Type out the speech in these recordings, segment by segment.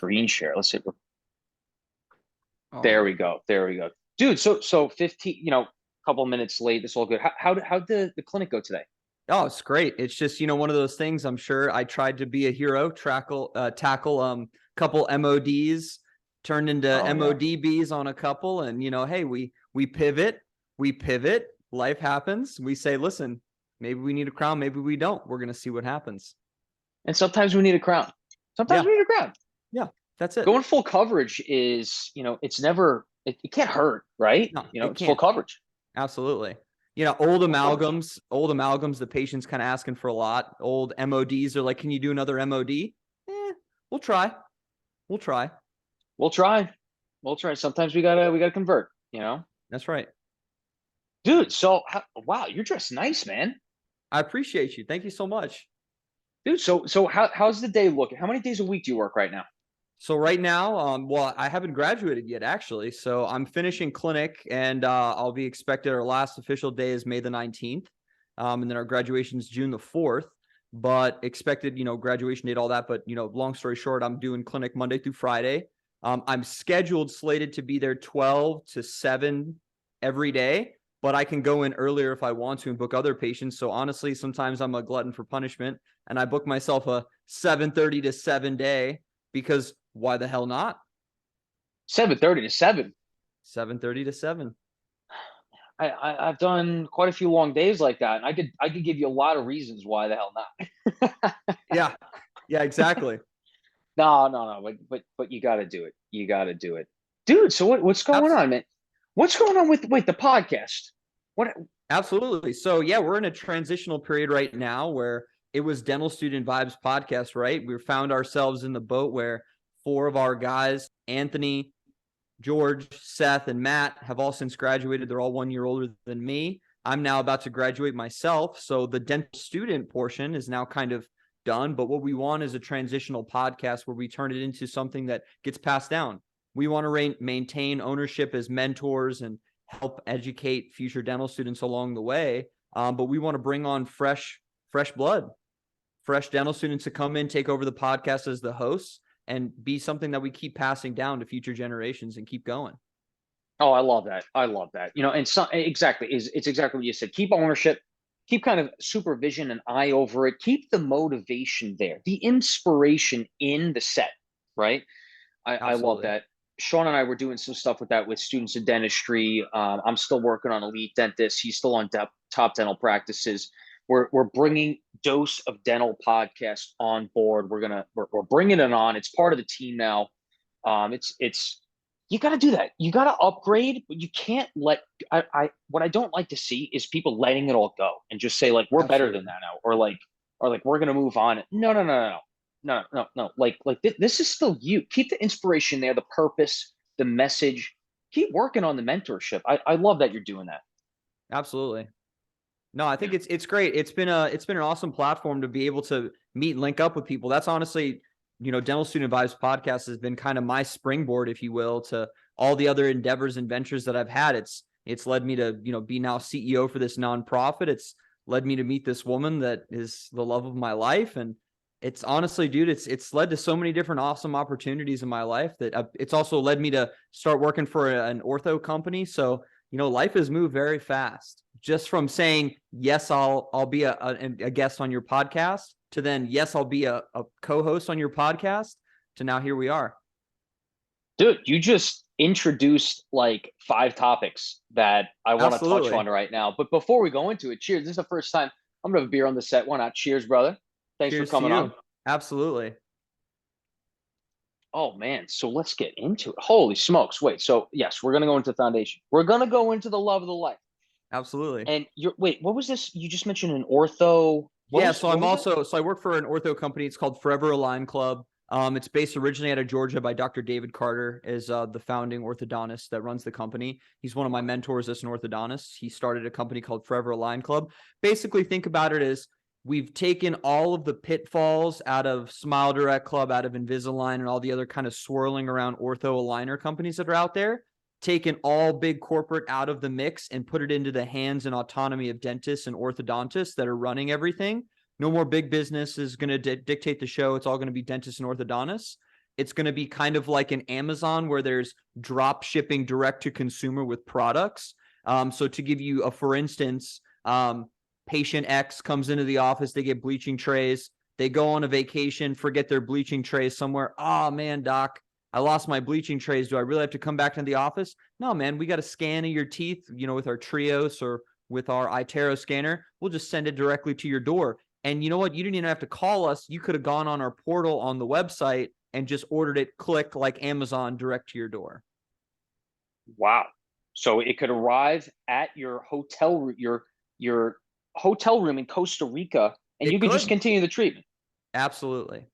screen share. Let's see. All There right. we go. There we go. Dude, so 15, couple minutes late. That's all good. How'd the clinic go today? Oh, it's great. It's just, one of those things. I'm sure I tried to be a hero, tackle couple MODs, turned into Oh yeah. MODBs on a couple, and hey, we pivot. Life happens. We say, listen, maybe we need a crown, maybe we don't. We're gonna see what happens. And sometimes we need a crown. Sometimes Yeah, we need a crown. yeah, that's it. Going full coverage is, it's never it can't hurt, right? No, it It's full can't. coverage. Absolutely. Full coverage. Old amalgams, the patient's kind of asking for a lot. Old MODs are like, can you do another MOD? We'll try. We'll try. We'll try. We'll try. Sometimes we gotta convert. That's right. Dude, so wow, you're dressed nice, man. I appreciate you. Thank you so much. Dude, so how's the day looking? How many days a week do you work right now? So right now, well, I haven't graduated yet, actually. So I'm finishing clinic, and I'll be expected. Our last official day is May the 19th, and then our graduation is June the 4th. But expected, graduation date, all that. But long story short, I'm doing clinic Monday through Friday. I'm slated to be there 12 to 7 every day, but I can go in earlier if I want to and book other patients. So honestly, sometimes I'm a glutton for punishment, and I book myself a 7:30 to 7 day because why the hell not? 7:30 to 7. 7:30 to 7. I've done quite a few long days like that, and I could give you a lot of reasons why the hell not. Yeah. Yeah, exactly. No. But you got to do it. You got to do it, dude. So what's going Abs- on, man? What's going on with the podcast? What? Absolutely. So yeah, we're in a transitional period right now where it was Dental Student Vibes podcast, right? We found ourselves in the boat where four of our guys, Anthony, George, Seth, and Matt, have all since graduated. They're all 1 year older than me. I'm now about to graduate myself. So the dental student portion is now kind of done. But what we want is a transitional podcast where we turn it into something that gets passed down. We want to maintain ownership as mentors and help educate future dental students along the way. But we want to bring on fresh blood, fresh dental students to come in, take over the podcast as the hosts, and be something that we keep passing down to future generations and keep going. Oh, I love that. I love that. And so exactly is it's exactly what you said. Keep ownership, keep kind of supervision and eye over it. Keep the motivation there, the inspiration in the set, right? I love Absolutely. that. Sean and I were doing some stuff with that with students in dentistry. I'm still working on Elite Dentist. He's still on Top Dental Practices. We're bringing Dose of Dental podcast on board. We're bringing it on. It's part of the team now. It's you got to do that. You got to upgrade, but you can't let. What I don't like to see is people letting it all go and just say like we're better than Absolutely. that now, or like we're gonna move on. No. This is still you. Keep the inspiration there, the purpose, the message. Keep working on the mentorship. I love that you're doing that. Absolutely. No, I think it's great. It's been an awesome platform to be able to meet and link up with people. That's honestly, Dental Student Vibes podcast has been kind of my springboard, if you will, to all the other endeavors and ventures that I've had. It's led me to, be now CEO for this nonprofit. It's led me to meet this woman that is the love of my life. And it's honestly, dude, it's led to so many different awesome opportunities in my life that it's also led me to start working for an ortho company. So, life has moved very fast. Just from saying yes, I'll be a guest on your podcast to then yes, I'll be a co-host on your podcast to now here we are. Dude, you just introduced like five topics that I want to touch Absolutely. on right now. But before we go into it, cheers. This is the first time I'm gonna have a beer on the set. Why not? Cheers, brother. Thanks for Cheers to coming on. you. Absolutely. Oh man, so let's get into it. Holy smokes. Wait, so yes, we're gonna go into the foundation. We're gonna go into the love of the life. Absolutely. And you're wait, what was this? You just mentioned an ortho. What Yeah, was so what was that? I work for an ortho company. It's called Forever Align Club. It's based originally out of Georgia by Dr. David Carter, is the founding orthodontist that runs the company. He's one of my mentors as an orthodontist. He started a company called Forever Align Club. Basically, think about it as we've taken all of the pitfalls out of Smile Direct Club, out of Invisalign, and all the other kind of swirling around ortho aligner companies that are out there, taken all big corporate out of the mix and put it into the hands and autonomy of dentists and orthodontists that are running everything. No more big business is going to dictate the show. It's all going to be dentists and orthodontists. It's going to be kind of like an Amazon where there's drop shipping direct to consumer with products. So to give you for instance, patient X comes into the office, they get bleaching trays, they go on a vacation, forget their bleaching trays somewhere. Oh man, doc, I lost my bleaching trays. Do I really have to come back to the office? No, man, we got a scan of your teeth, with our Trios or with our iTero scanner. We'll just send it directly to your door. And you know what? You didn't even have to call us. You could have gone on our portal on the website and just ordered it, click like Amazon direct to your door. Wow. So it could arrive at your hotel room in Costa Rica, and you It could just could. continue the treatment. Absolutely.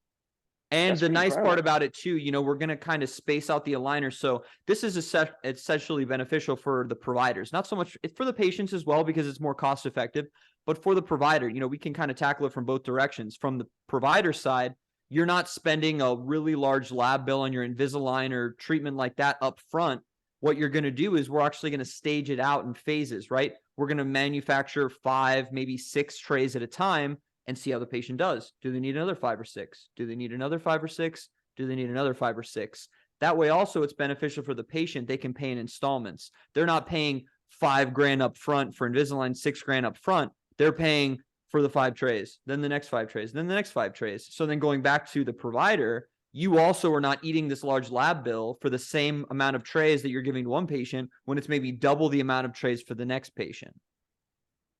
And That's the pretty nice part incredible. about it too, we're going to kind of space out the aligners. So this is essentially beneficial for the providers, not so much for the patients as well, because it's more cost effective, but for the provider, we can kind of tackle it from both directions. From the provider side, you're not spending a really large lab bill on your Invisalign or treatment like that up front. What you're going to do is we're actually going to stage it out in phases, right? We're going to manufacture 5, maybe 6 trays at a time and see how the patient does. Do they need another 5 or 6? Do they need another 5 or 6? Do they need another 5 or 6? That way also it's beneficial for the patient. They can pay in installments. They're not paying $5,000 up front for Invisalign, $6,000 up front. They're paying for the 5 trays, then the next 5 trays, then the next 5 trays. So then going back to the provider, you also are not eating this large lab bill for the same amount of trays that you're giving to one patient when it's maybe double the amount of trays for the next patient.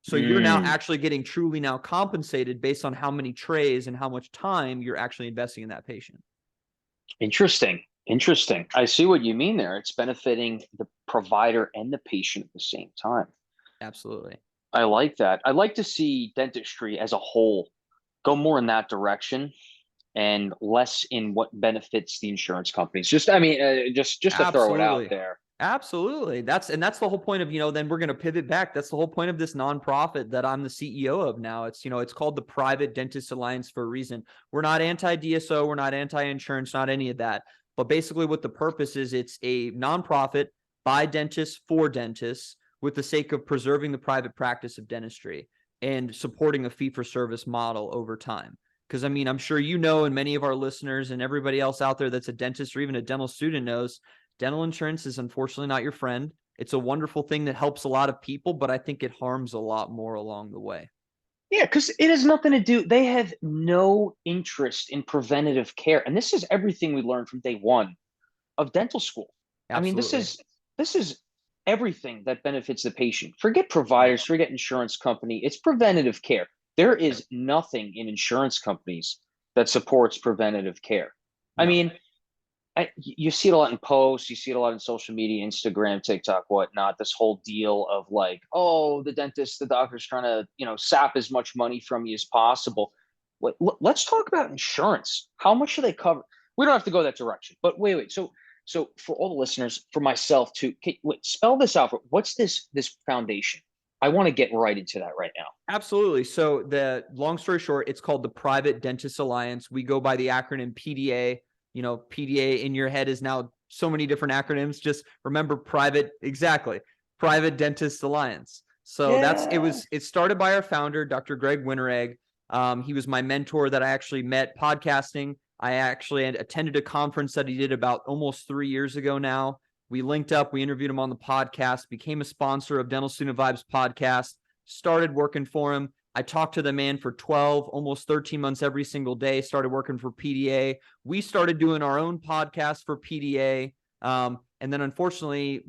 So you're now Mm, actually getting truly now compensated based on how many trays and how much time you're actually investing in that patient. interesting. Interesting. I see what you mean there. It's benefiting the provider and the patient at the same time. Absolutely. I like that. I like to see dentistry as a whole go more in that direction and less in what benefits the insurance companies. Just to throw it out Absolutely. there. Absolutely. That's the whole point of, then we're going to pivot back. That's the whole point of this nonprofit that I'm the CEO of now. It's called the Private Dentist Alliance for a reason. We're not anti-DSO, we're not anti-insurance, not any of that. But basically what the purpose is, it's a nonprofit by dentists for dentists with the sake of preserving the private practice of dentistry and supporting a fee-for-service model over time. Because I'm sure and many of our listeners and everybody else out there that's a dentist or even a dental student knows dental insurance is unfortunately not your friend. It's a wonderful thing that helps a lot of people, but I think it harms a lot more along the way. Yeah, because it has nothing to do. They have no interest in preventative care, and this is everything we learned from day one of dental school. I mean, this Absolutely. is this is everything that benefits the patient. Forget Right. providers, forget insurance company. It's preventative care. There is nothing in insurance companies that supports preventative care. I No. mean, you see it a lot in posts, you see it a lot in social media, Instagram, TikTok, whatnot. This whole deal of like, oh, the dentist, the doctor's trying to, sap as much money from you as possible. Let's talk about insurance. How much do they cover? We don't have to go that direction, but wait. So for all the listeners, for myself too, spell this out. What's this foundation? I want to get right into that right now. Absolutely. So the long story short, it's called the Private Dentist Alliance. We go by the acronym PDA. PDA in your head is now so many different acronyms. Just remember private, exactly. Private Dentist Alliance. So Yeah. it started by our founder, Dr. Greg Winteregg. He was my mentor that I actually met podcasting. I actually attended a conference that he did about almost 3 years ago now. We linked up, we interviewed him on the podcast, became a sponsor of Dental Student Vibes podcast, started working for him. I talked to the man for 12, almost 13 months every single day, started working for PDA. We started doing our own podcast for PDA. And then unfortunately,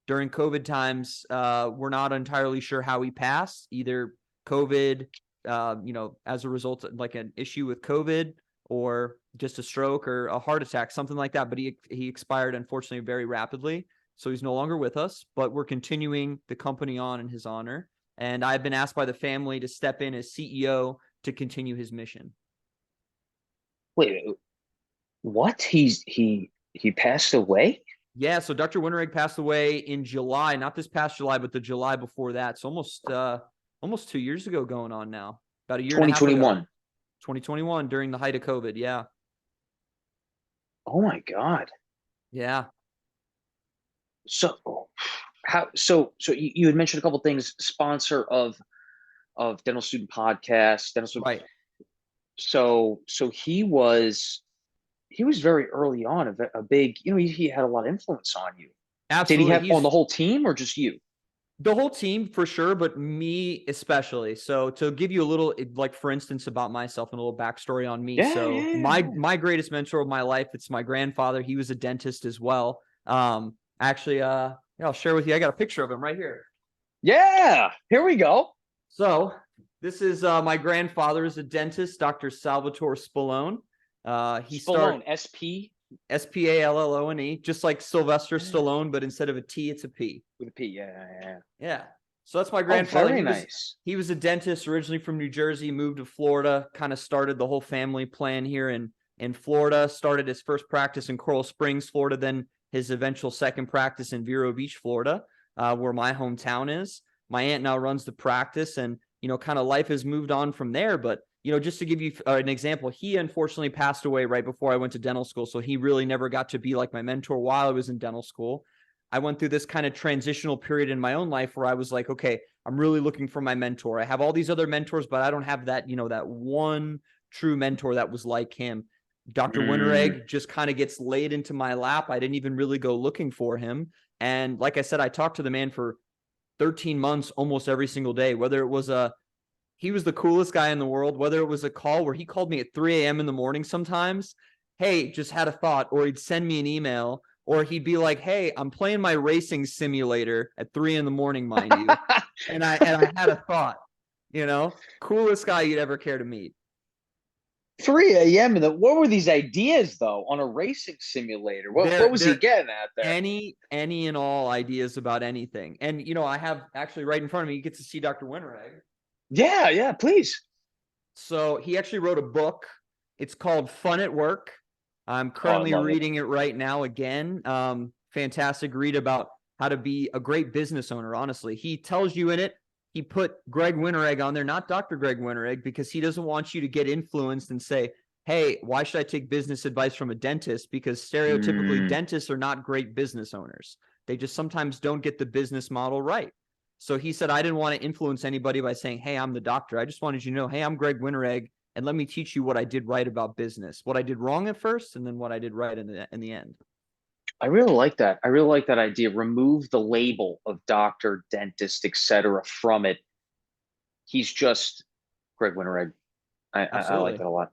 during COVID times, we're not entirely sure how he passed, either COVID, as a result of like an issue with COVID or just a stroke or a heart attack, something like that. But he expired, unfortunately, very rapidly. So he's no longer with us, but we're continuing the company on in his honor. And I've been asked by the family to step in as CEO to continue his mission. Wait, what? He passed away? Yeah, so Dr. Winteregg passed away in July, not this past July, but the July before that. So almost 2 years ago going on now. About a year and a half ago. 2021. 2021 during the height of COVID. Yeah. Oh my God. Yeah. So so you had mentioned a couple things, sponsor of dental student podcast, dental student. Right. So he was he was very early on a big, he had a lot of influence on you. Did he Absolutely. have on the He's whole team or just you? the whole team for sure, but me especially. So to give you a little, like for instance, about myself and a little backstory on me. Yeah, So yeah, my greatest mentor of my life, it's my grandfather. He was a dentist as well. Actually, yeah, I'll share with you. I got a picture of him right here. yeah. Here we go. So this is my grandfather is a dentist, Dr. Salvatore Spallone. He Spallone, start SP Spallone, just like Sylvester Stallone, but instead of a T, it's a P. with a P. Yeah, yeah, yeah. Yeah. So that's my Oh, grandfather. very He was nice. he was a dentist originally from New Jersey, moved to Florida, kind of started the whole family plan here in Florida, started his first practice in Coral Springs, Florida, then his eventual second practice in Vero Beach, Florida, where my hometown is. My aunt now runs the practice, and kind of life has moved on from there. But just to give you an example, he unfortunately passed away right before I went to dental school, so he really never got to be like my mentor while I was in dental school. I went through this kind of transitional period in my own life where I was like, okay, I'm really looking for my mentor. I have all these other mentors, but I don't have that, that one true mentor that was like him. Dr. Mm. Winteregg just kind of gets laid into my lap. I didn't even really go looking for him. And like I said, I talked to the man for 13 months almost every single day, whether it was he was the coolest guy in the world, whether it was a call where he called me at 3 a.m. in the morning sometimes, hey, just had a thought, or he'd send me an email, or he'd be like, hey, I'm playing my racing simulator at 3 in the morning, mind you. And I had a thought, coolest guy you'd ever care to meet. 3 a.m. and what were these ideas though on a racing simulator? What was he They're getting at there? any and all ideas about anything. And I have actually right in front of me, you get to see Dr. Winteregg. Yeah, yeah, please. So he actually wrote a book. It's called Fun at Work. I'm Oh, I currently love it. reading it right now again. Fantastic read about how to be a great business owner, honestly. He tells you in it, he put Greg Winteregg on there, not Dr. Greg Winteregg, because he doesn't want you to get influenced and say, hey, why should I take business advice from a dentist? Because stereotypically, Mm. dentists are not great business owners. They just sometimes don't get the business model right. So he said, I didn't want to influence anybody by saying, hey, I'm the doctor. I just wanted you to know, hey, I'm Greg Winteregg, and let me teach you what I did right about business, what I did wrong at first, and then what I did right in the end. I really like that. I really like that idea. Remove the label of doctor, dentist, etc. from it. He's just Greg Winteregg. I like Absolutely. that a lot.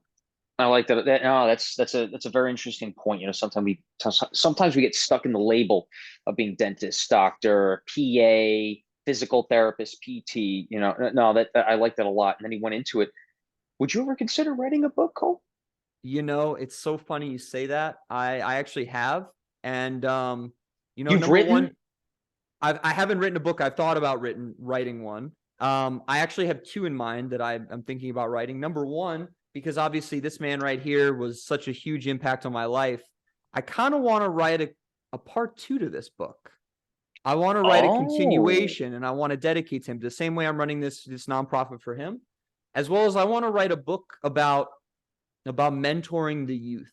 I like that. No, that's a very interesting point. Sometimes we get stuck in the label of being dentist, doctor, PA, physical therapist, PT. No, that I like that a lot. And then he went into it. Would you ever consider writing a book, Cole? It's so funny you say that. I actually have. And You've number written? one, I haven't written a book. I've thought about writing one. I actually have two in mind that I'm thinking about writing. Number one, because obviously this man right here was such a huge impact on my life. I kind of want to write a part two to this book. I want to write a Oh, continuation, and I want to dedicate to him the same way I'm running this nonprofit for him, as well as I want to write a book about mentoring the youth.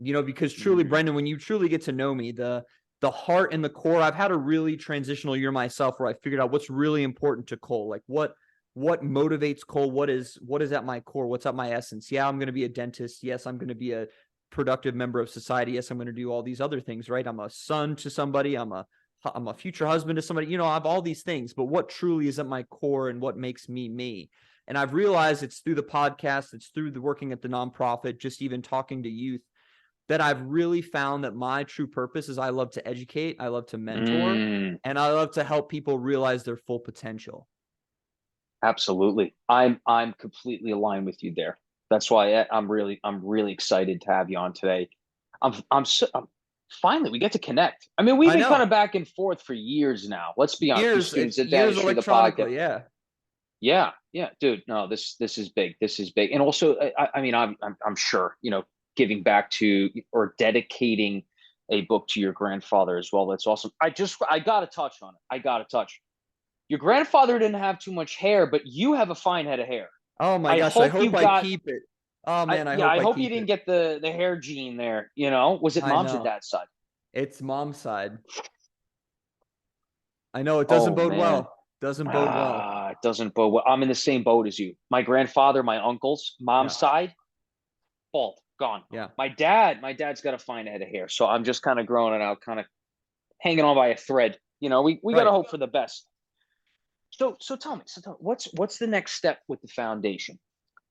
Because truly, mm, Brendan, when you truly get to know me, the heart and the core, I've had a really transitional year myself where I figured out what's really important to Cole, like what motivates Cole, what is at my core, what's at my essence. Yeah, I'm going to be a dentist. Yes, I'm going to be a productive member of society. Yes, I'm going to do all these other things, right? I'm a son to somebody. I'm a future husband to somebody. I have all these things, but what truly is at my core and what makes me me? And I've realized it's through the podcast, it's through the working at the nonprofit, just even talking to youth, that I've really found that my true purpose is I love to educate, I love to mentor, mm, and I love to help people realize their full potential. absolutely. I'm completely aligned with you there. That's why I'm really excited to have you on today. Finally we get to connect. I mean, we've I been kind know. of back and forth for years now. Let's be honest. Through Years, students at years dentistry, the podcast. electronically, yeah. Yeah, yeah, dude. No, this is big. This is big. And also, I mean, I'm sure giving back to or dedicating a book to your grandfather as well. That's awesome. I got to touch on it. I got to touch. Your grandfather didn't have too much hair, but you have a fine head of hair. Oh my I gosh, I hope you hope I got. keep it. Oh man, I hope I I hope you keep didn't it. get the hair gene there. Was it I mom's or know. dad's side? It's mom's side. I know it doesn't Oh bode man. well. Doesn't bode well. It doesn't bode well. I'm in the same boat as you. My grandfather, my uncles, mom's Yeah. side, bald. gone. Yeah. My dad's got a fine head of hair, so I'm just kind of growing it out, kind of hanging on by a thread. We got to Right. hope for the best. So tell me, what's the next step with the foundation?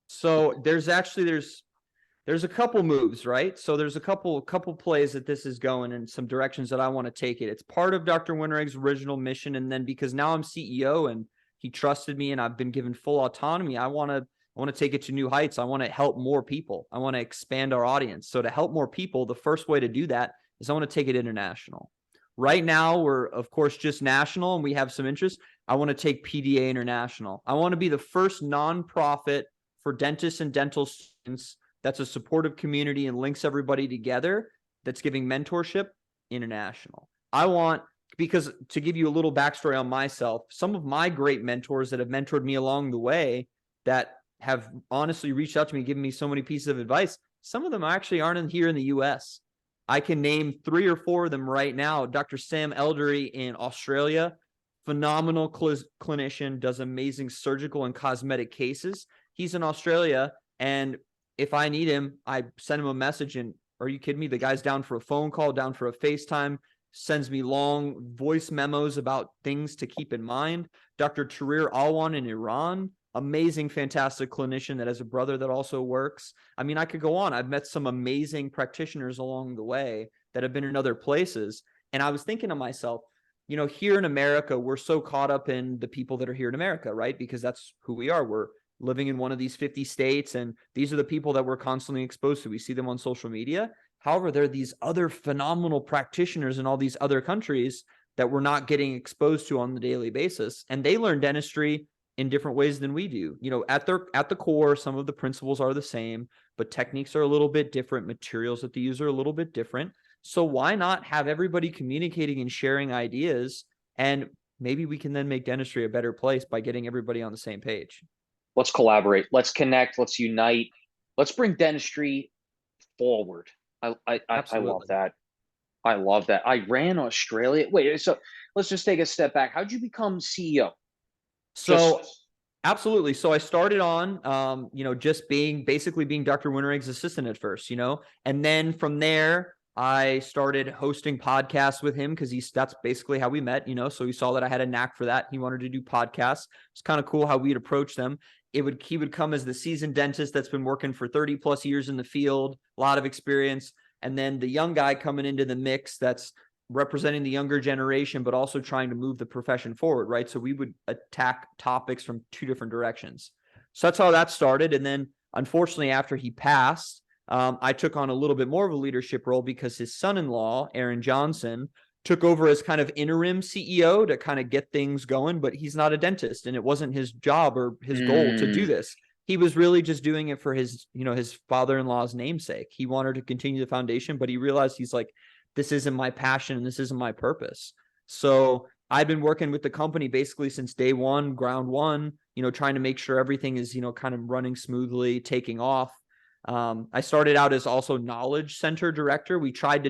So there's a couple moves, right? So there's a couple plays that this is going in some directions that I want to take it. It's part of Dr. Winterig's original mission, and then because now I'm CEO and he trusted me and I've been given full autonomy, I want to take it to new heights. I want to help more people. I want to expand our audience. So to help more people, the first way to do that is I want to take it international. Right now, we're of course just national and we have some interest. I want to take PDA international. I want to be the first nonprofit for dentists and dental students that's a supportive community and links everybody together, that's giving mentorship international. I want, because to give you a little backstory on myself, some of my great mentors that have mentored me along the way that have honestly reached out to me, given me so many pieces of advice, some of them actually aren't here in the US. I can name 3 or 4 of them right now. Dr. Sam Eldery in Australia, phenomenal clinician, does amazing surgical and cosmetic cases. He's in Australia, and if I need him, I send him a message and, are you kidding me? The guy's down for a phone call, down for a FaceTime, sends me long voice memos about things to keep in mind. Dr. Tahrir Alwan in Iran, amazing, fantastic clinician that has a brother that also works. I mean, I could go on. I've met some amazing practitioners along the way that have been in other places. And I was thinking to myself, here in America, we're so caught up in the people that are here in America, right? Because that's who we are. We're living in one of these 50 states, and these are the people that we're constantly exposed to. We see them on social media. However, there are these other phenomenal practitioners in all these other countries that we're not getting exposed to on the daily basis. And they learn dentistry in different ways than we do. At the core, some of the principles are the same, but techniques are a little bit different. Materials that they use are a little bit different. So why not have everybody communicating and sharing ideas? And maybe we can then make dentistry a better place by getting everybody on the same page. Let's collaborate. Let's connect. Let's unite. Let's bring dentistry forward. I love Absolutely. that. I love that. I ran Australia. Wait, so let's just take a step back. How'd you become CEO? So Just absolutely. So I started on, just basically being Dr. Winterig's assistant at first, and then from there, I started hosting podcasts with him because that's basically how we met, so he saw that I had a knack for that. He wanted to do podcasts. It's kind of cool how we'd approach them. He would come as the seasoned dentist that's been working for 30 plus years in the field, a lot of experience. And then the young guy coming into the mix that's representing the younger generation, but also trying to move the profession forward, right? So we would attack topics from 2 different directions. So that's how that started. And then unfortunately, after he passed, I took on a little bit more of a leadership role because his son-in-law, Aaron Johnson, took over as kind of interim CEO to kind of get things going, but he's not a dentist and it wasn't his job or his goal to do this. He was really just doing it for his father-in-law's namesake. He wanted to continue the foundation, but he realized he's like, this isn't my passion and this isn't my purpose. So I've been working with the company basically since day one, ground one, trying to make sure everything is, kind of running smoothly, taking off. I started out as also knowledge center director. We tried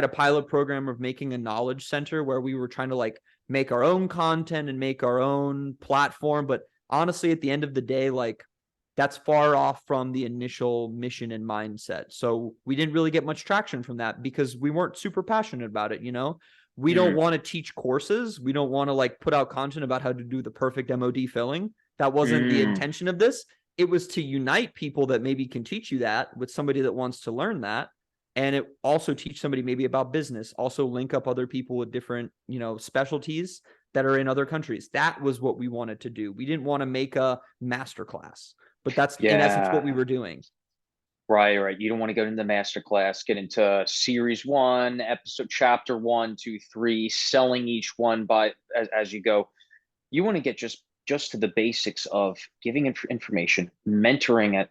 a pilot program of making a knowledge center where we were trying to like make our own content and make our own platform. But honestly, at the end of the day, like that's far off from the initial mission and mindset. So we didn't really get much traction from that because we weren't super passionate about it. We don't want to teach courses. We don't want to like put out content about how to do the perfect MOD filling. That wasn't the intention of this. It was to unite people that maybe can teach you that with somebody that wants to learn that. And it also teach somebody maybe about business, also link up other people with different, specialties that are in other countries. That was what we wanted to do. We didn't want to make a masterclass, but that's in essence what we Yeah. were doing. Right. You don't want to go into the master class, get into series 1, episode chapter 1, 2, 3, selling each one by as you go. You want to get just to the basics of giving information, mentoring at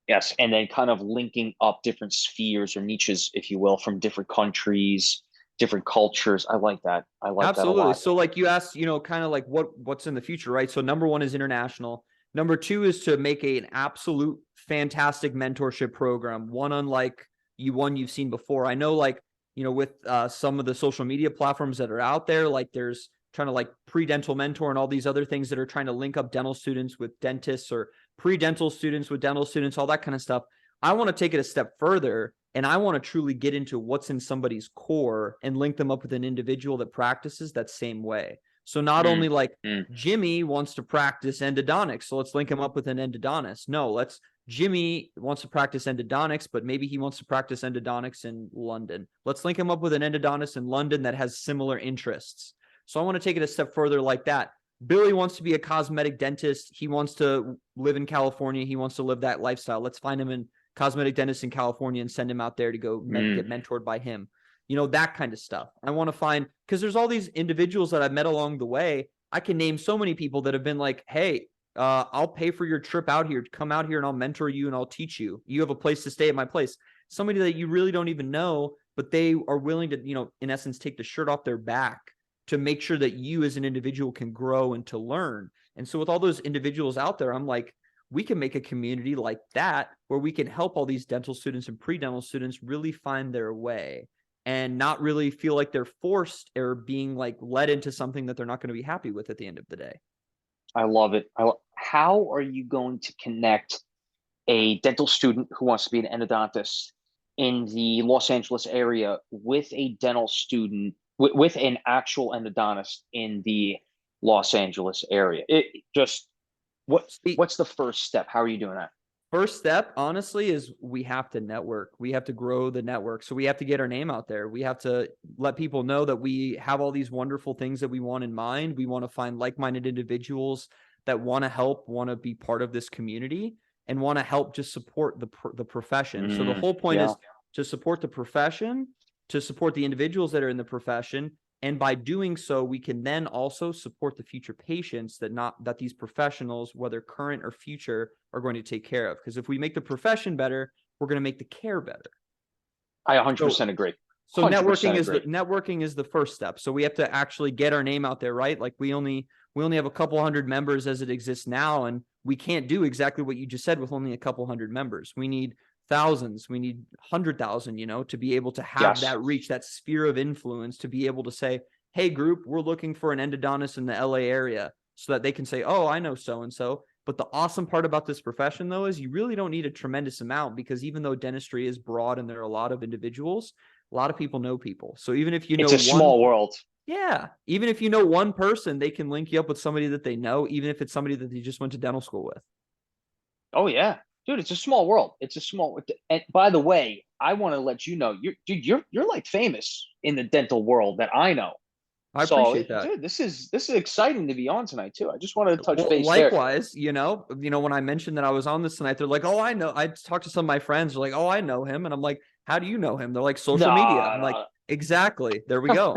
yes, and then kind of linking up different spheres or niches, if you will, from different countries, different cultures. I like that. I like that a Absolutely. lot. So like you asked, kind of like what's in the future, right? So number 1 is international. Number 2 is to make an absolute fantastic mentorship program, one unlike one you've seen before. I know like, with some of the social media platforms that are out there, like there's trying to like pre-dental mentor and all these other things that are trying to link up dental students with dentists or pre-dental students with dental students, all that kind of stuff. I want to take it a step further, and I want to truly get into what's in somebody's core and link them up with an individual that practices that same way. So not Mm, only like mm, Jimmy wants to practice endodontics, so let's link him up with an endodontist. No, Jimmy wants to practice endodontics, but maybe he wants to practice endodontics in London. Let's link him up with an endodontist in London that has similar interests. So I want to take it a step further like that. Billy wants to be a cosmetic dentist. He wants to live in California. He wants to live that lifestyle. Let's find him a cosmetic dentist in California and send him out there to go mm. get mentored by him. That kind of stuff. I want to find, because there's all these individuals that I've met along the way. I can name so many people that have been like, hey, I'll pay for your trip out here. Come out here and I'll mentor you and I'll teach you. You have a place to stay at my place. Somebody that you really don't even know, but they are willing to, in essence, take the shirt off their back to make sure that you as an individual can grow and to learn. And so with all those individuals out there, I'm like, we can make a community like that where we can help all these dental students and pre-dental students really find their way and not really feel like they're forced or being like led into something that they're not going to be happy with at the end of the day. I love it. How are you going to connect a dental student who wants to be an endodontist in the Los Angeles area with a dental student with an actual endodontist in the Los Angeles area? It just what's the first step? How are you doing that? First step, honestly, is we have to network. We have to grow the network. So we have to get our name out there. We have to let people know that we have all these wonderful things that we want in mind. We want to find like-minded individuals that want to help, want to be part of this community, and want to help just support the profession. So the whole point Yeah. is to support the profession, to support the individuals that are in the profession, and by doing so, we can then also support the future patients that these professionals, whether current or future, are going to take care of. Because if we make the profession better, we're going to make the care better. I 100% So, agree. so 100% networking is the first step. So we have to actually get our name out there, right? Like we only have a couple hundred members as it exists now, and we can't do exactly what you just said with only a couple hundred members. We need thousands, we need 100,000, to be able to have Yes. that reach, that sphere of influence, to be able to say, hey group, we're looking for an endodontist in the LA area, so that they can say, oh, I know so-and-so. But the awesome part about this profession though, is you really don't need a tremendous amount, because even though dentistry is broad and there are a lot of individuals, a lot of people know people. So even if you know It's a small world. yeah, even if you know one person, they can link you up with somebody that they know, even if it's somebody that they just went to dental school with. Oh yeah. Dude, it's a small world. It's a small. And by the way, I want to let you know, you're like famous in the dental world that I know. I So, appreciate that. dude, this is exciting to be on tonight too. I just wanted to touch Well, base there. likewise, when I mentioned that I was on this tonight, they're like, "Oh, I know." I talked to some of my friends. They're like, "Oh, I know him," and I'm like, "How do you know him?" They're like, "Social media." I'm like, Nah, "Exactly. There we go."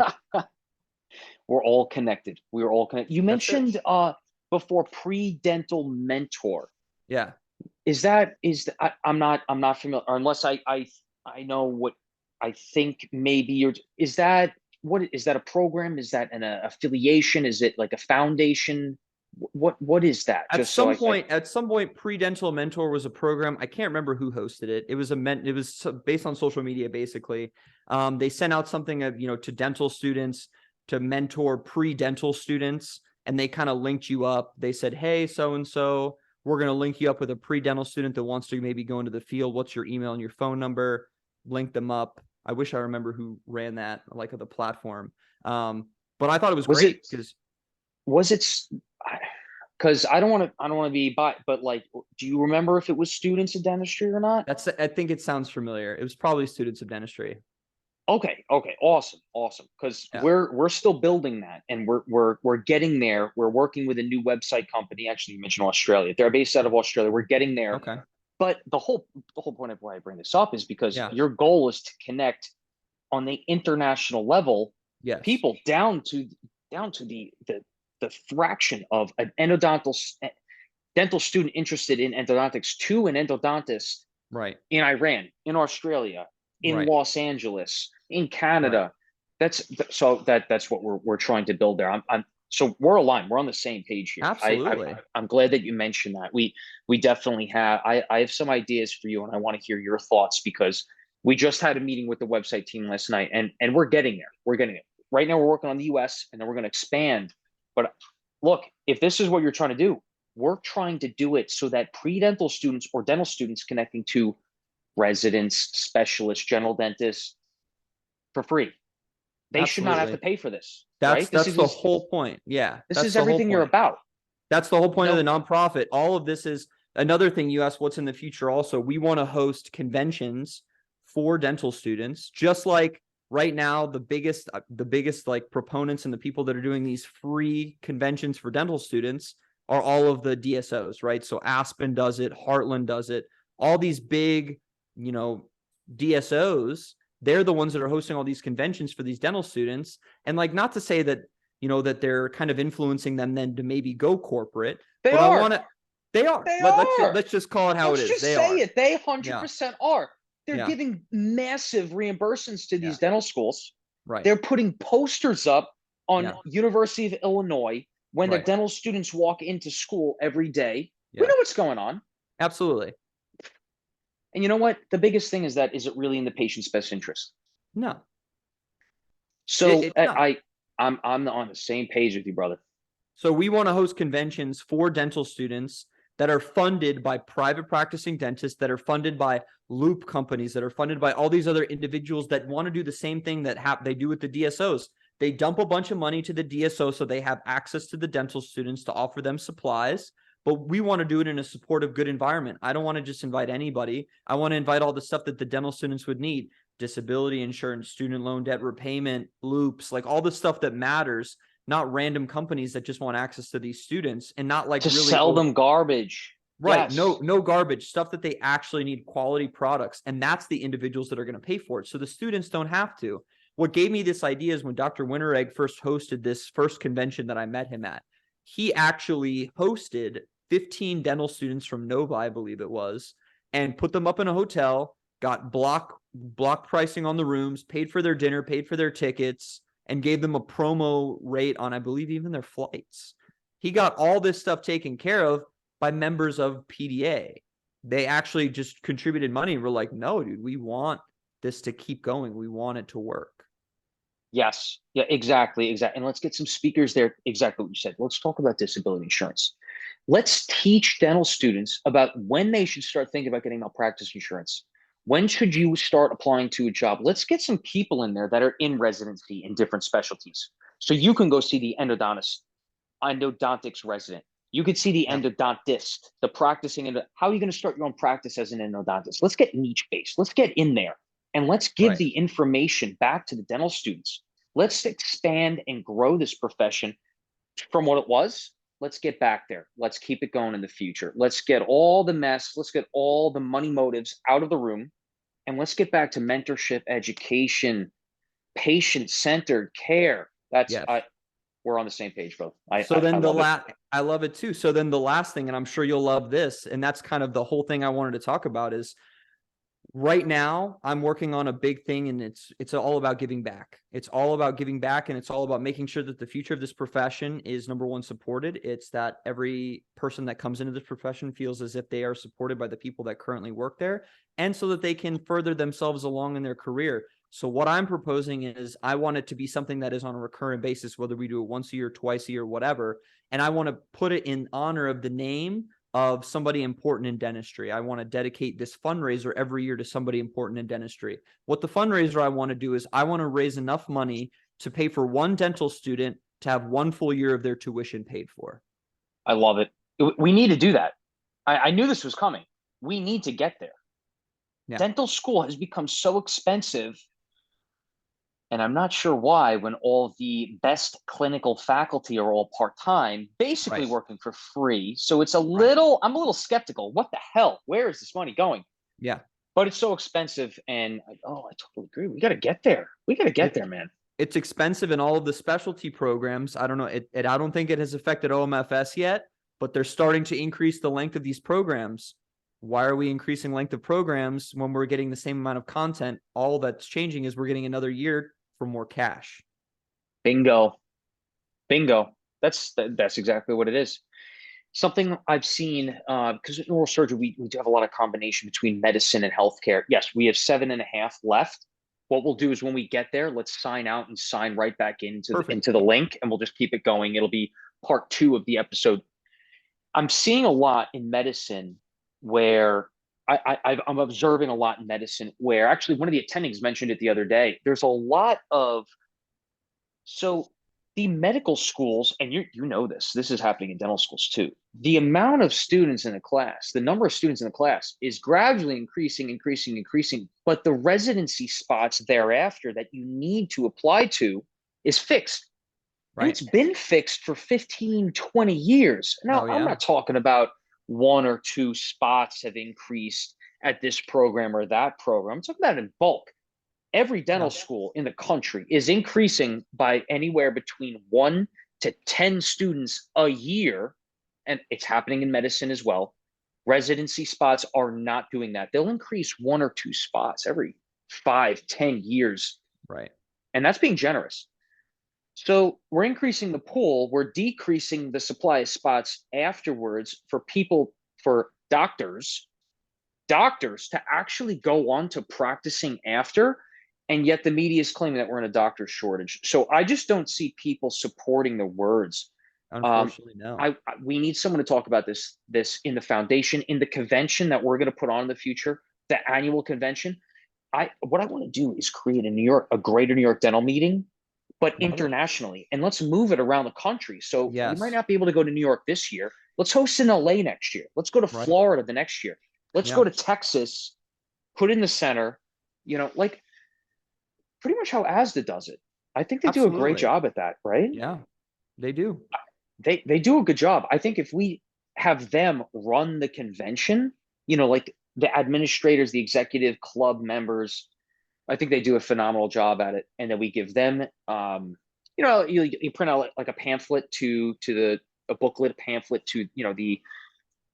we're all connected. We're all connected. You That's it. mentioned before pre-dental mentor. Yeah. I'm not familiar, or unless I know what I think maybe you're is that what is that a program? Is that an affiliation? Is it like a foundation? What is that? At Just so some I point, Pre-Dental Mentor was a program. I can't remember who hosted it. It was based on social media, basically. They sent out something to dental students to mentor pre-dental students, and they kind of linked you up. They said, "Hey, so and so, we're going to link you up with a pre-dental student that wants to maybe go into the field. What's your email and your phone number?" Link them up. I wish I remember who ran that, like the platform. But I thought it was was great it because was it because I don't want to be by, but like, do you remember if it was students of dentistry or not? I think it sounds familiar. It was probably students of dentistry. Okay, awesome. Because Yeah. we're still building that, and we're getting there. We're working with a new website company. Actually, you mentioned Australia. They're based out of Australia. We're getting there. Okay. But the whole point of why I bring this up is because Yeah. your goal is to connect on the international level Yes. people down to the fraction of an dental student interested in endodontics to an endodontist Right. in Iran, in Australia, in Right. Los Angeles, in Right. Canada. That's what we're trying to build there. So we're aligned. We're on the same page here. Absolutely. I'm glad that you mentioned that. We definitely have. I have some ideas for you, and I want to hear your thoughts because we just had a meeting with the website team last night, and we're getting there. We're getting it. Right now, we're working on the U.S. and then we're going to expand. But look, if this is what you're trying to do, we're trying to do it so that pre-dental students or dental students connecting to residents, specialists, general dentists for free. They should not have to Absolutely. pay for this, That's right? This that's the is whole point. Yeah, this that's is the whole everything you're point. about. That's the whole point of No, the nonprofit. All of this is another thing you asked what's in the future also. We want to host conventions for dental students, just like right now the biggest like proponents and the people that are doing these free conventions for dental students are all of the DSOs, right? So Aspen does it, Heartland does it. All these big, you know, DSOs, they're the ones that are hosting all these conventions for these dental students. And like, not to say that that they're kind of influencing them then to maybe go corporate. they But I are. want to, they are. They Let's are. let's just call it how it Let's is. just They say are. it. They Yeah. 100% are. They're Yeah. giving massive reimbursements to Yeah. these dental schools. Right. They're putting posters up on Yeah. University of Illinois when the Right. dental students walk into school every day. We Yeah. know what's going on. Absolutely. And you know what? The biggest thing is that is it really in the patient's best interest? No. So No. I'm on the same page with you, brother. So we want to host conventions for dental students that are funded by private practicing dentists, that are funded by loop companies, that are funded by all these other individuals that want to do the same thing that they do with the DSOs. They dump a bunch of money to the DSO so they have access to the dental students to offer them supplies. But we want to do it in a supportive, good environment. I don't want to just invite anybody. I want to invite all the stuff that the dental students would need: disability insurance, student loan debt repayment, loops, like all the stuff that matters, not random companies that just want access to these students and not like To really sell them garbage. right. Yes. No garbage, stuff that they actually need, quality products. And that's the individuals that are going to pay for it. So the students don't have to. What gave me this idea is when Dr. Winteregg first hosted this first convention that I met him at, he actually hosted 15 dental students from Nova, I believe it was, and put them up in a hotel, got block pricing on the rooms, paid for their dinner, paid for their tickets, and gave them a promo rate on, I believe, even their flights. He got all this stuff taken care of by members of PDA. They actually just contributed money. We're like, no, dude, we want this to keep going. We want it to work. Yes. Yeah, exactly. Exactly. And let's get some speakers there. Exactly what you said. Let's talk about disability insurance. Let's teach dental students about when they should start thinking about getting malpractice insurance. When should you start applying to a job? Let's get some people in there that are in residency in different specialties. So you can go see the endodontics resident. You could see the Yeah. endodontist, the practicing. How are you going to start your own practice as an endodontist? Let's get niche based. Let's get in there and let's give Right. the information back to the dental students. Let's expand and grow this profession from what it was. Let's get back there. Let's keep it going in the future. Let's get all the mess. Let's get all the money motives out of the room. And let's get back to mentorship, education, patient-centered care. Yes. We're on the same page, both. I love it too. So then the last thing, and I'm sure you'll love this, and that's kind of the whole thing I wanted to talk about, is right now I'm working on a big thing, and it's all about giving back. It's all about giving back, and it's all about making sure that the future of this profession is, number one, supported. It's that every person that comes into this profession feels as if they are supported by the people that currently work there, and so that they can further themselves along in their career. So what I'm proposing is I want it to be something that is on a recurrent basis, whether we do it once a year, twice a year, whatever. And I want to put it in honor of the name of somebody important in dentistry. I want to dedicate this fundraiser every year to somebody important in dentistry. What the fundraiser I want to do is I want to raise enough money to pay for one dental student to have one full year of their tuition paid for. I love it. We need to do that. I knew this was coming. We need to get there. Yeah. Dental school has become so expensive. And I'm not sure why, when all the best clinical faculty are all part-time, basically Right. working for free. So it's I'm a little skeptical. What the hell? Where is this money going? Yeah. But it's so expensive. And I totally agree. We got to get there. We got to get there, man. It's expensive in all of the specialty programs. I don't know. I don't think it has affected OMFS yet, but they're starting to increase the length of these programs. Why are we increasing length of programs when we're getting the same amount of content? All that's changing is we're getting another year for more cash. Bingo. That's exactly what it is. Something I've seen, because in oral surgery, we do have a lot of combination between medicine and healthcare. Yes, we have 7.5 left. What we'll do is when we get there, let's sign out and sign right back into the link, and we'll just keep it going. It'll be part 2 of the episode. I'm seeing a lot in medicine where I'm observing a lot in medicine where actually one of the attendings mentioned it the other day. There's a lot of so the medical schools, and you know this is happening in dental schools too. The amount of students in the class, the number of students in the class is gradually increasing, but the residency spots thereafter that you need to apply to is fixed. And Right. it's been fixed for 15, 20 years. Now, Oh I'm yeah. not talking about one or two spots have increased at this program or that program. I'm talking about in bulk. Every dental Yeah. school in the country is increasing by anywhere between 1 to 10 students a year. And it's happening in medicine as well. Residency spots are not doing that. They'll increase one or two spots every 5, 10 years. Right. And that's being generous. So we're increasing the pool, we're decreasing the supply of spots afterwards for people, for doctors to actually go on to practicing after. And yet the media is claiming that we're in a doctor shortage. So I just don't see people supporting the words. Um, Unfortunately, no. we need someone to talk about this in the foundation, in the convention that we're going to put on in the future, the annual convention. What I want to do is create a greater New York dental meeting, but Love it. internationally, and let's move it around the country. So we might Yes. not be able to go to New York this year. Let's host in LA next year. Let's go to Right. Florida the next year. Let's Yeah. go to Texas, put in the center, like pretty much how ASDA does it. I think they do a great Absolutely. job at that, right? Yeah. They do. They do a good job. I think if we have them run the convention, like the administrators, the executive club members, I think they do a phenomenal job at it. And then we give them, you print out like a pamphlet to a booklet pamphlet to,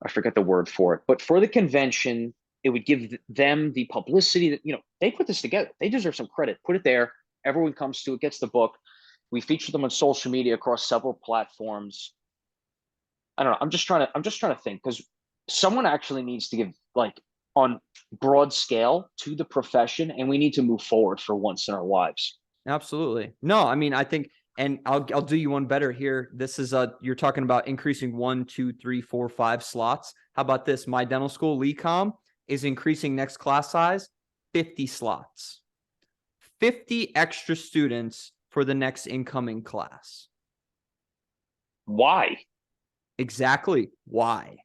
I forget the word for it, but for the convention, it would give them the publicity that, they put this together. They deserve some credit. Put it there. Everyone comes to it, gets the book. We feature them on social media across several platforms. I don't know. I'm just trying to think because someone actually needs to give like on broad scale to the profession, and we need to move forward for once in our lives. Absolutely. No, I mean, I think, and I'll do you one better here. This is you're talking about increasing 1, 2, 3, 4, 5 slots. How about this? My dental school, LECOM, is increasing next class size 50 slots, 50 extra students for the next incoming class. Why? Exactly why?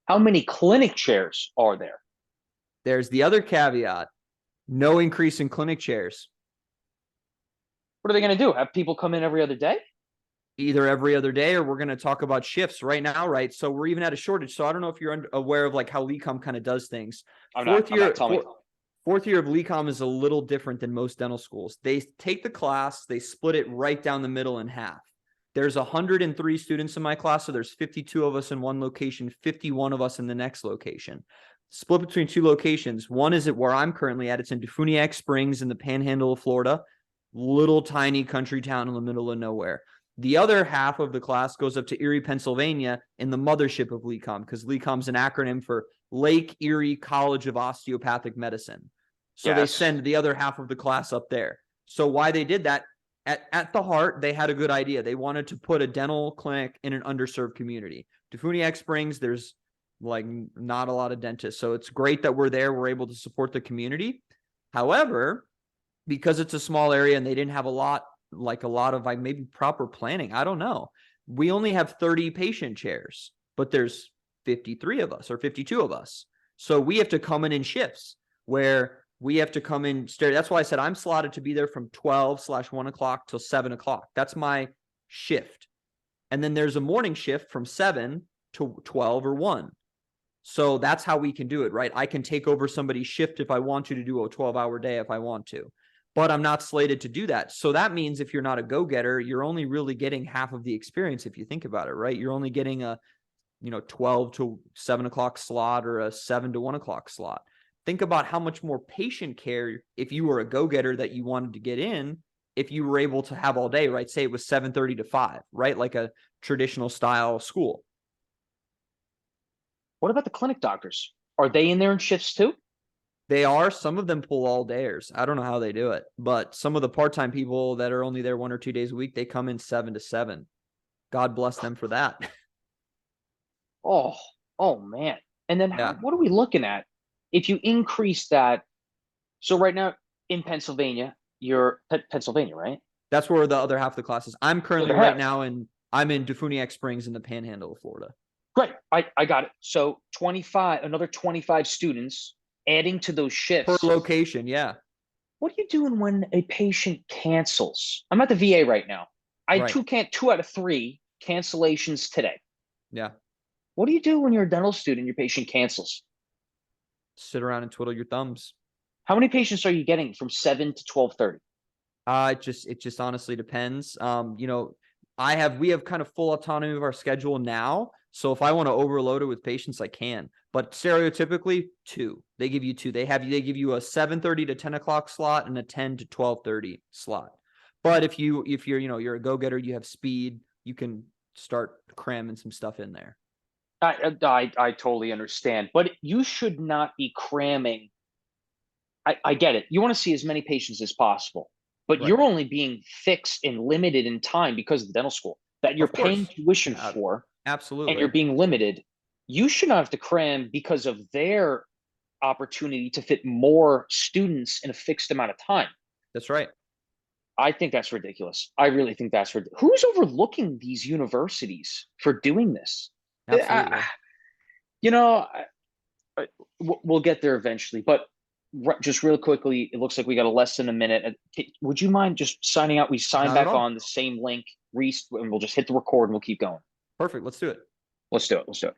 How many clinic chairs are there? There's the other caveat: no increase in clinic chairs. What are they going to do? Have people come in every other day? Either every other day, or we're going to talk about shifts right now, right? So we're even at a shortage. So I don't know if you're aware of like how LECOM kind of does things. I'm not. Fourth I'm not. year, Tell me. fourth year of LECOM is a little different than most dental schools. They take the class, they split it right down the middle in half. There's 103 students in my class, so there's 52 of us in one location, 51 of us in the next location. Split between two locations. One is at where I'm currently at. It's in Defuniak Springs in the panhandle of Florida, little tiny country town in the middle of nowhere. The other half of the class goes up to Erie, Pennsylvania, in the mothership of LECOM, because LECOM's an acronym for Lake Erie College of Osteopathic Medicine. So they Yes. send the other half of the class up there. So why they did that, at the heart, they had a good idea. They wanted to put a dental clinic in an underserved community. Defuniak Springs, there's like not a lot of dentists. So it's great that we're there. We're able to support the community. However, because it's a small area and they didn't have a lot of like maybe proper planning, I don't know. We only have 30 patient chairs, but there's 53 of us or 52 of us. So we have to come in shifts where we have to come in. That's why I said I'm slotted to be there from 12/1 o'clock till 7 o'clock. That's my shift. And then there's a morning shift from 7 to 12 or 1. So that's how we can do it, right? I can take over somebody's shift if I want to do a 12-hour day if I want to, but I'm not slated to do that. So that means if you're not a go-getter, you're only really getting half of the experience if you think about it, right? You're only getting a 12 to 7 o'clock slot or a 7 to 1 o'clock slot. Think about how much more patient care if you were a go-getter that you wanted to get in, if you were able to have all day, right? Say it was 7:30 to 5, right? Like a traditional style school. What about the clinic doctors? Are they in there in shifts too? They are. Some of them pull all dayers. I don't know how they do it, but some of the part-time people that are only there 1 or 2 days a week, they come in 7 to 7. God bless them for that. Oh, oh man. And then Yeah. what are we looking at? if you increase that, so right now in Pennsylvania, you're Pennsylvania, right? That's where the other half of the class is. I'm The currently other right half. now I'm in Defuniak Springs in the Panhandle of Florida. Great. I got it. So 25, another 25 students adding to those Per shifts. location, yeah. What are you doing when a patient cancels? I'm at the VA right now. I had Right. two out of three cancellations today. Yeah. What do you do when you're a dental student, your patient cancels? Sit around and twiddle your thumbs. How many patients are you getting from 7 to 12:30? It just honestly depends. We have kind of full autonomy of our schedule now. So if I want to overload it with patients, I can. But stereotypically, two. They give you two. They give you a 7:30 to 10 o'clock slot and a 10 to 12:30 slot. But if you're a go-getter, you have speed, you can start cramming some stuff in there. I totally understand, but you should not be cramming. I get it. You want to see as many patients as possible, but Right. you're only being fixed and limited in time because of the dental school that you're Of paying course. tuition Yeah, for, and you're absolutely. being limited. You should not have to cram because of their opportunity to fit more students in a fixed amount of time. That's right. I think that's ridiculous. I really think that's ridiculous. Who's overlooking these universities for doing this? I, Absolutely. you know, we'll get there eventually, but just real quickly, it looks like we got a less than a minute. Would you mind just signing out? We sign Not at back all. on the same link, Reese, and we'll just hit the record and we'll keep going. Perfect. Let's do it. Let's do it. Let's do it.